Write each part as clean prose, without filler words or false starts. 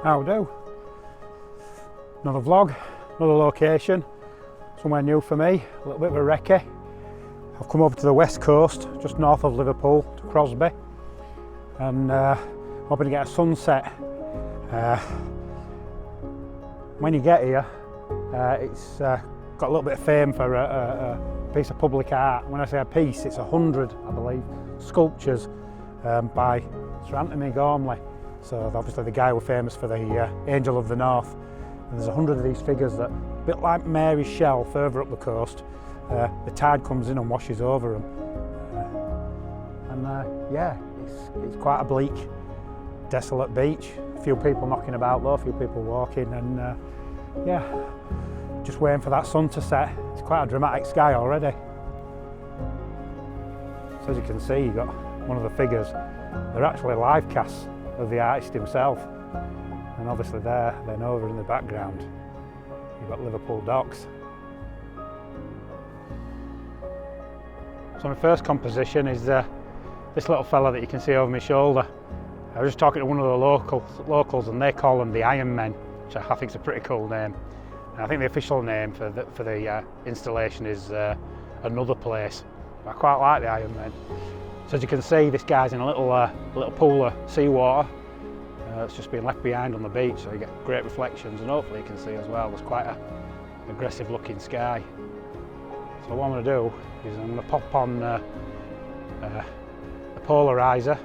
How do? Another vlog, another location, somewhere new for me, a little bit of a recce. I've come over to the west coast, just north of Liverpool, to Crosby, and hoping to get a sunset. When you get here, it's got a little bit of fame for a piece of public art. When I say a piece, it's 100, I believe, sculptures by Sir Antony Gormley. So obviously the guy who was famous for the Angel of the North. And there's 100 of these figures that, a bit like Mary's shell further up the coast, the tide comes in and washes over them. Yeah, it's quite a bleak, desolate beach. A few people knocking about though, a few people walking, and yeah, just waiting for that sun to set. It's quite a dramatic sky already. So as you can see, you've got one of the figures. They're actually live casts of the artist himself, and obviously there, then over in the background, you've got Liverpool docks. So my first composition is this little fella that you can see over my shoulder. I was just talking to one of the locals, and they call them the Iron Men, which I think is a pretty cool name. And I think the official name for the installation is Another Place. I quite like the Iron Men. So as you can see, this guy's in a little pool of seawater. It's just been left behind on the beach, so you get great reflections, and hopefully you can see as well, there's quite an aggressive looking sky. So what I'm going to do is I'm going to pop on a polarizer,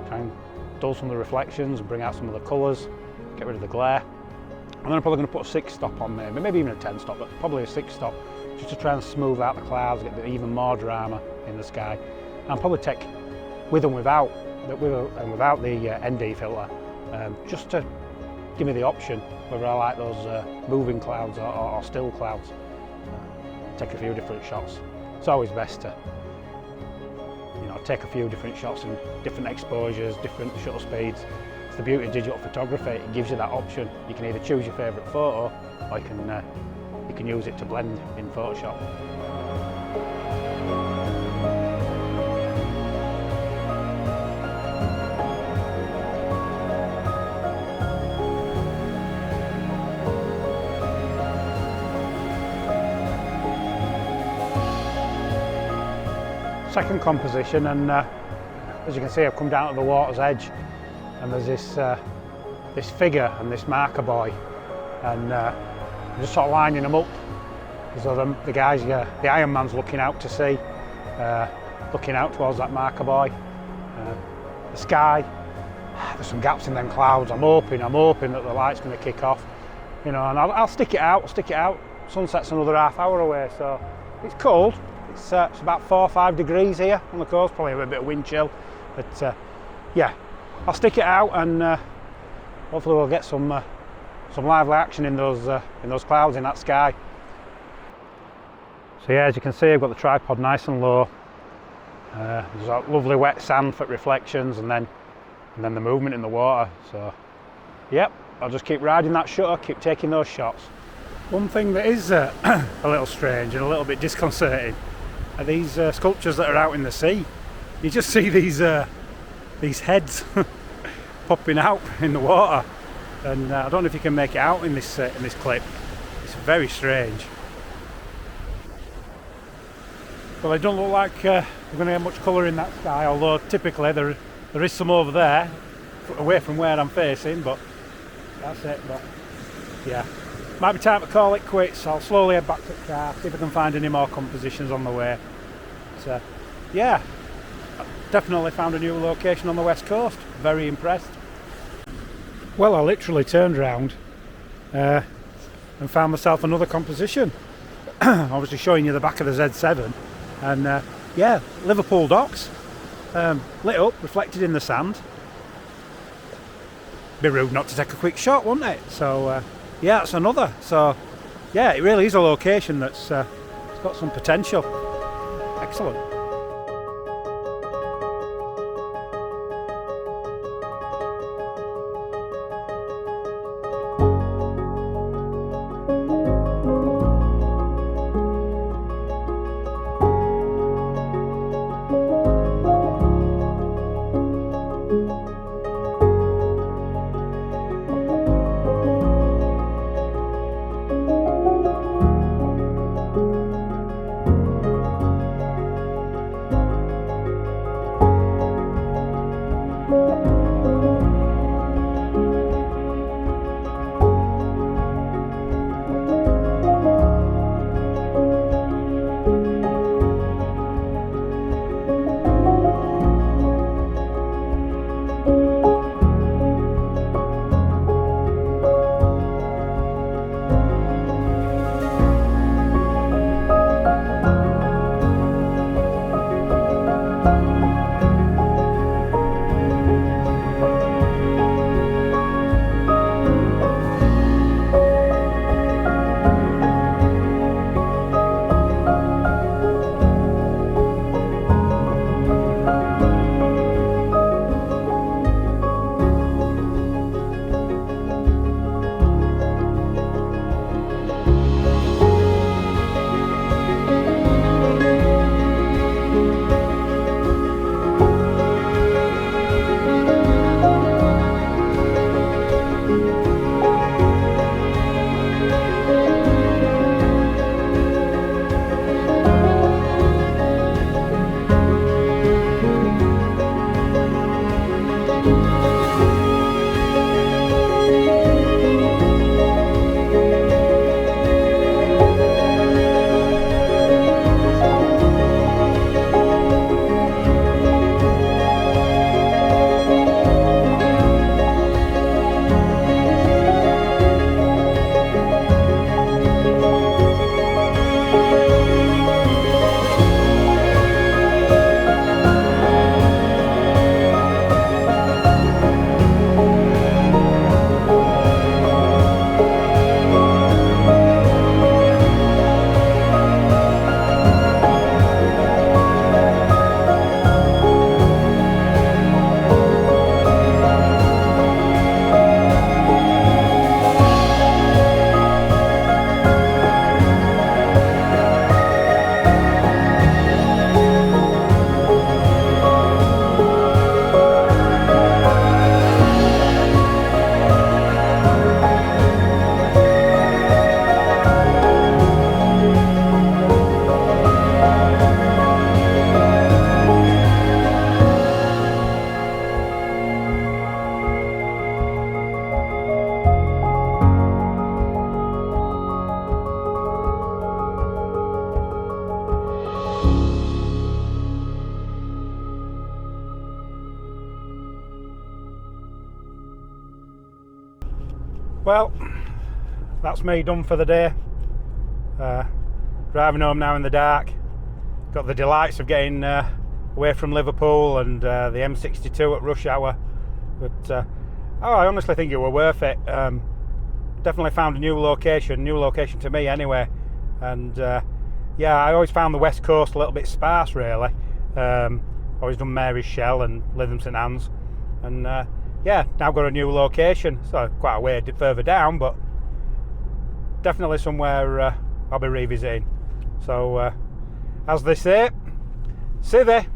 try and dull some of the reflections and bring out some of the colours, get rid of the glare. And then I'm probably going to put a 6 stop on there, maybe even a 10 stop, but probably a 6 stop, just to try and smooth out the clouds, get even more drama in the sky. And I'll probably take with and without the ND filter, just to give me the option whether I like those moving clouds or still clouds. Take a few different shots. It's always best to, take a few different shots and different exposures, different shutter speeds. It's the beauty of digital photography. It gives you that option. You can either choose your favourite photo, or you can use it to blend in Photoshop. Second composition, and as you can see, I've come down to the water's edge, and there's this figure and this marker boy, and I'm just sort of lining them up as though the guys, the Iron Man's looking out to sea, looking out towards that marker boy. The sky, there's some gaps in them clouds. I'm hoping that the light's going to kick off, and I'll stick it out. Sunset's another half hour away, so it's cold. It's about 4 or 5 degrees here on the coast, probably a bit of wind chill, but yeah, I'll stick it out, and hopefully we'll get some lively action in those clouds in that sky. So yeah, as you can see, I've got the tripod nice and low. There's that lovely wet sand for reflections, and then the movement in the water. So yep, I'll just keep riding that shutter, keep taking those shots. One thing that is a little strange and a little bit disconcerting are these sculptures that are out in the sea. You just see these heads popping out in the water, and I don't know if you can make it out in this clip. It's very strange. Well, it don't look like we're going to get much colour in that sky, although typically there is some over there, away from where I'm facing, but that's it. But yeah, might be time to call it quits. I'll slowly head back to the car, see if I can find any more compositions on the way. So yeah, definitely found a new location on the west coast. Very impressed. Well, I literally turned around and found myself another composition. Obviously showing you the back of the Z7, and yeah, Liverpool docks, lit up, reflected in the sand. Be rude not to take a quick shot, wouldn't it? So yeah, that's another. So yeah, it really is a location that's it's got some potential. Excellent. Well, that's me done for the day. Driving home now in the dark. Got the delights of getting away from Liverpool and the M62 at rush hour, but I honestly think it were worth it. Definitely found a new location to me anyway, and yeah, I always found the west coast a little bit sparse really. Always done Mary's Shell and Lytham St Anne's, and yeah, now got a new location, so quite a way further down, but definitely somewhere I'll be revisiting. So as they say, see there.